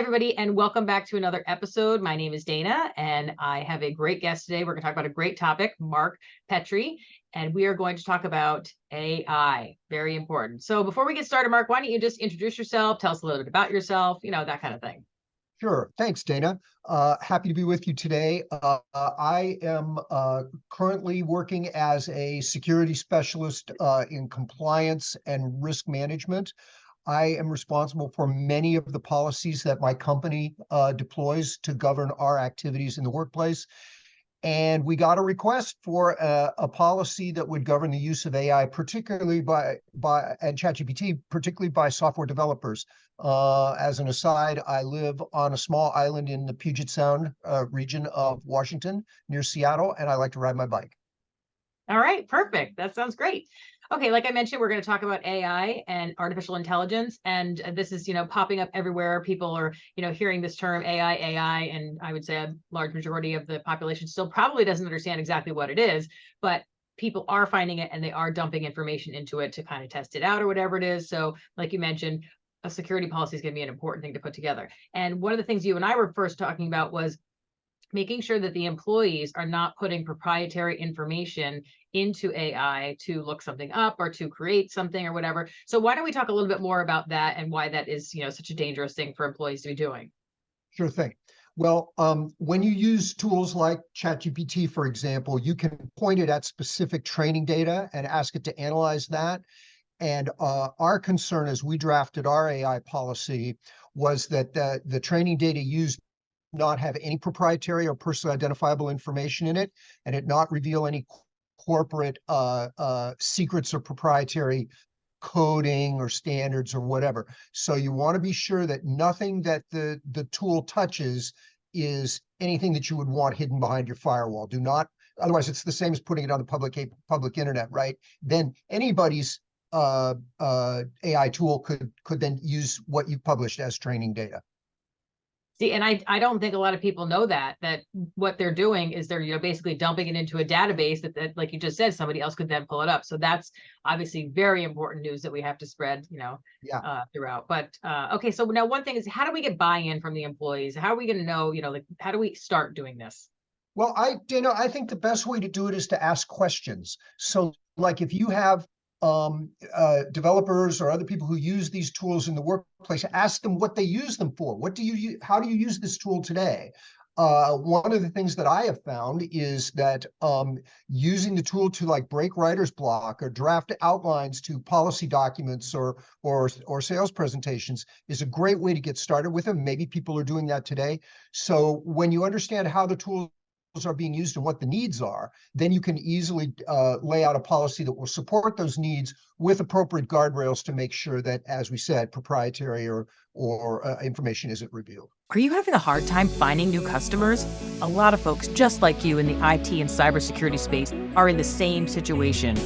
everybody, and welcome back to another episode. My name is Dana, and I have a great guest today. We're going to talk about a great topic, Mark Petrie, and we are going to talk about AI. Very important. So before we get started, Mark, why don't you just introduce yourself, tell us a little bit about yourself, that kind of thing. Sure. Thanks, Dana. Happy to be with you today. I am currently working as a security specialist in compliance and risk management. I am responsible for many of the policies that my company deploys to govern our activities in the workplace. And we got a request for a policy that would govern the use of AI, particularly and ChatGPT, particularly by software developers. As an aside, I live on a small island in the Puget Sound region of Washington, near Seattle, and I like to ride my bike. All right, perfect. That sounds great. Okay, like I mentioned, we're going to talk about AI and artificial intelligence, and this is, popping up everywhere. People are, hearing this term AI, and I would say a large majority of the population still probably doesn't understand exactly what it is, but people are finding it and they are dumping information into it to kind of test it out or whatever it is. So like you mentioned, a security policy is going to be an important thing to put together. And one of the things you and I were first talking about was making sure that the employees are not putting proprietary information into AI to look something up or to create something or whatever. So why don't we talk a little bit more about that and why that is, such a dangerous thing for employees to be doing? Sure thing. Well, when you use tools like ChatGPT, for example, you can point it at specific training data and ask it to analyze that. And our concern as we drafted our AI policy was that the training data used not have any proprietary or personally identifiable information in it, and it not reveal any corporate secrets or proprietary coding or standards or whatever. So you want to be sure that nothing that the tool touches is anything that you would want hidden behind your firewall. Do not, otherwise it's the same as putting it on the public internet, right? Then anybody's AI tool could then use what you published as training data. See, and I don't think a lot of people know that what they're doing is they're, basically dumping it into a database that, like you just said, somebody else could then pull it up. So that's obviously very important news that we have to spread, throughout. But okay, so now one thing is, how do we get buy-in from the employees? How are we going to know, how do we start doing this? Well, I think the best way to do it is to ask questions. So like if you have developers or other people who use these tools in the workplace, ask them what they use them for. How do you use this tool today? One of the things that I have found is that using the tool to like break writer's block or draft outlines to policy documents or sales presentations is a great way to get started with them. Maybe people are doing that today. So when you understand how the tools are being used and what the needs are, then you can easily lay out a policy that will support those needs with appropriate guardrails to make sure that, as we said, proprietary or information isn't revealed. Are you having a hard time finding new customers? A lot of folks just like you in the IT and cybersecurity space are in the same situation.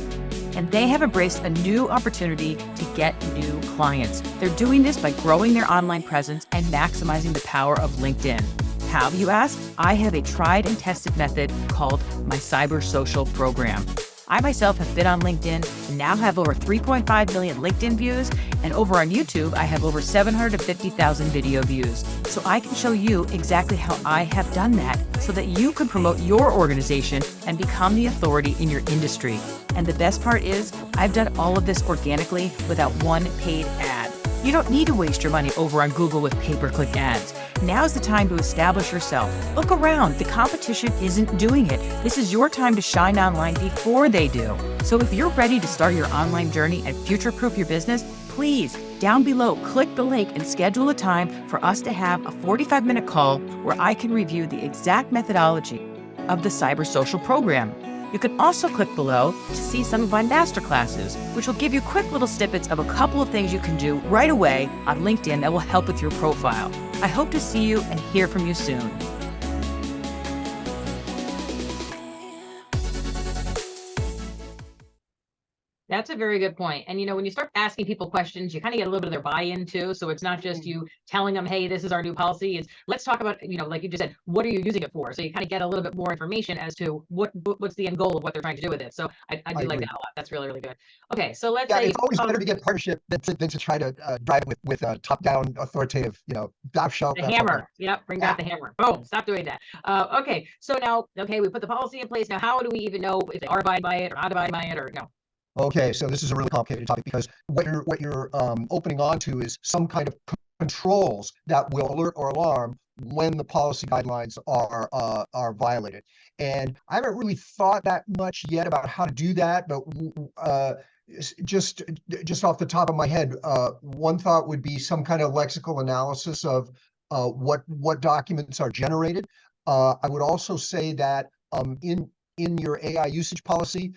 And they have embraced a new opportunity to get new clients. They're doing this by growing their online presence and maximizing the power of LinkedIn. How, you ask? I have a tried and tested method called my Cyber Social Program. I myself have been on LinkedIn and now have over 3.5 million LinkedIn views, and over on YouTube, I have over 750,000 video views. So I can show you exactly how I have done that so that you can promote your organization and become the authority in your industry. And the best part is, I've done all of this organically without one paid ad. You don't need to waste your money over on Google with pay-per-click ads. Now's the time to establish yourself. Look around. The competition isn't doing it. This is your time to shine online before they do. So if you're ready to start your online journey and future-proof your business, please, down below, click the link and schedule a time for us to have a 45-minute call where I can review the exact methodology of the Cyber Social Program. You can also click below to see some of my masterclasses, which will give you quick little snippets of a couple of things you can do right away on LinkedIn that will help with your profile. I hope to see you and hear from you soon. That's a very good point. And, when you start asking people questions, you kind of get a little bit of their buy-in too. So it's not just you telling them, hey, this is our new policy. It's let's talk about, like you just said, what are you using it for? So you kind of get a little bit more information as to what's the end goal of what they're trying to do with it. So I do like that a lot. That's really, really good. Okay, so let's say it's always better to get partnership than to try to drive it with a top-down authoritative, top shelf. The hammer. Yep, bring back the hammer. Boom, stop doing that. Okay, so now, we put the policy in place. Now, how do we even know if they are abiding by it or not abiding by it or no? Okay, so this is a really complicated topic because what you're opening onto is some kind of controls that will alert or alarm when the policy guidelines are violated. And I haven't really thought that much yet about how to do that, but just off the top of my head, one thought would be some kind of lexical analysis of what documents are generated. I would also say that in your AI usage policy,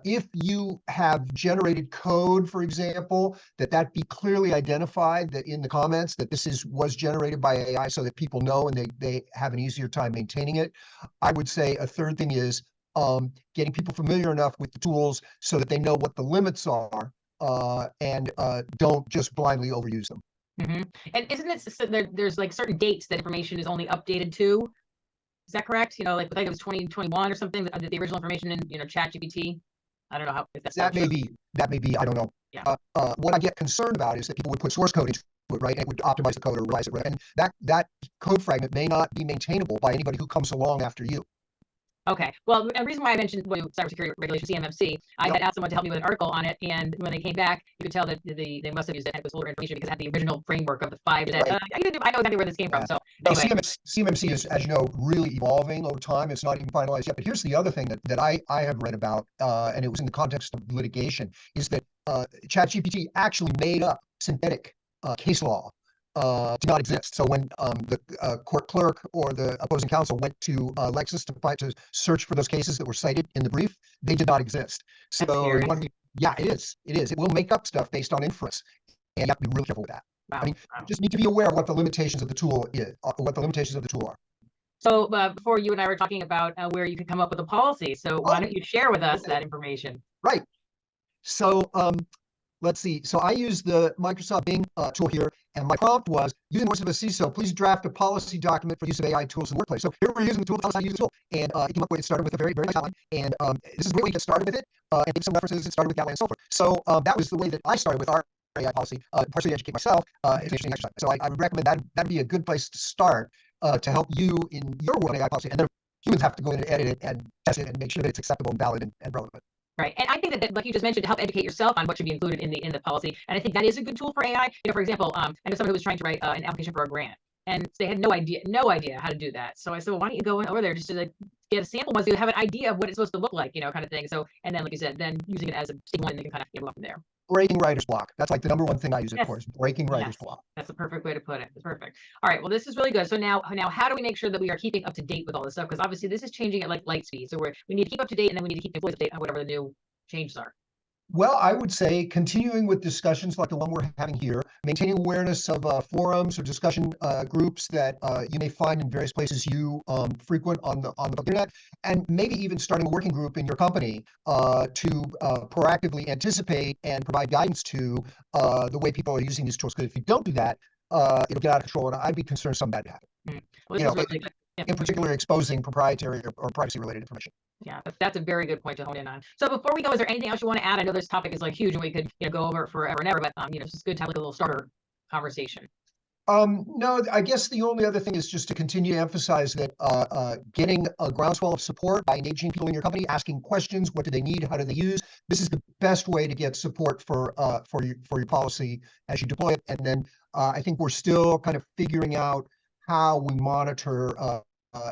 if you have generated code, for example, that be clearly identified that in the comments that this was generated by AI so that people know and they have an easier time maintaining it. I would say a third thing is getting people familiar enough with the tools so that they know what the limits are and don't just blindly overuse them. Mm-hmm. And isn't it so there's like certain dates that information is only updated to? Is that correct? Like I think it was 2021 or something, the original information in, ChatGPT. I don't know if that's that may be, I don't know. Yeah. What I get concerned about is that people would put source code into it, right? And it would optimize the code or revise it, right? And that code fragment may not be maintainable by anybody who comes along after you. Okay. Well, the reason why I mentioned cybersecurity regulation, CMMC, I had asked someone to help me with an article on it, and when they came back, you could tell that they must have used it and it was older information because it had the original framework of the 5. Right. I know exactly where this came from. So anyway. CMMC is, as you know, really evolving over time. It's not even finalized yet. But here's the other thing that I have read about, and it was in the context of litigation, is that ChatGPT actually made up synthetic case law. Did not exist. So when the court clerk or the opposing counsel went to Lexis to search for those cases that were cited in the brief, they did not exist. So it is. It will make up stuff based on inference, and you have to be really careful with that. Wow. You just need to be aware of what the limitations of the tool are. So before you and I were talking about where you could come up with a policy. So why don't you share with us that information? Right. So let's see. So I use the Microsoft Bing tool here, and my prompt was, using the voice of a CISO, please draft a policy document for use of AI tools in the workplace. So here we're using the tool, tell us how to use the tool. And it came up with, it started with a very, very nice outline. And this is the way we get started with it. And give some references, it started with Gatling and so forth. So that was the way that I started with our AI policy, partially to educate myself. It's an interesting exercise. So I would recommend that'd be a good place to start to help you in your world AI policy. And then humans have to go in and edit it and test it and make sure that it's acceptable and valid and relevant. Right. And I think that, like you just mentioned, to help educate yourself on what should be included in the policy. And I think that is a good tool for AI. For example, I know someone who was trying to write an application for a grant, and they had no idea how to do that. So I said, well, why don't you go in over there just to get a sample one so you have an idea of what it's supposed to look like, kind of thing. So, and then, like you said, then using it as a staple, and they can kind of go from there. Breaking writer's block. That's like the number one thing I use it for, is breaking writer's block. That's the perfect way to put it. It's perfect. All right. Well, this is really good. So now how do we make sure that we are keeping up to date with all this stuff? Because obviously this is changing at like light speed. So we need to keep up to date, and then we need to keep the employees up to date on whatever the new changes are. Well, I would say continuing with discussions like the one we're having here, maintaining awareness of forums or discussion groups that you may find in various places you frequent on the internet, and maybe even starting a working group in your company to proactively anticipate and provide guidance to the way people are using these tools. Because if you don't do that, it'll get out of control, and I'd be concerned something bad would happen. Well, this is really good. In particular, exposing proprietary or privacy-related information. Yeah, that's a very good point to hone in on. So before we go, is there anything else you want to add? I know this topic is like huge, and we could go over it forever and ever, but it's just good to have like a little starter conversation. No, I guess the only other thing is just to continue to emphasize that getting a groundswell of support by engaging people in your company, asking questions, what do they need, how do they use? This is the best way to get support for your policy as you deploy it. And then I think we're still kind of figuring out how we monitor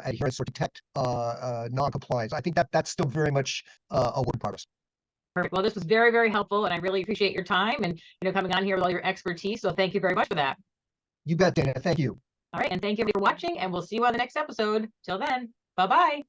adherence or detect non-compliance. I think that's still very much a work in progress. Perfect. Well, this was very, very helpful, and I really appreciate your time and coming on here with all your expertise. So thank you very much for that. You bet, Dana. Thank you. All right, and thank you for watching, and we'll see you on the next episode. Till then, bye-bye.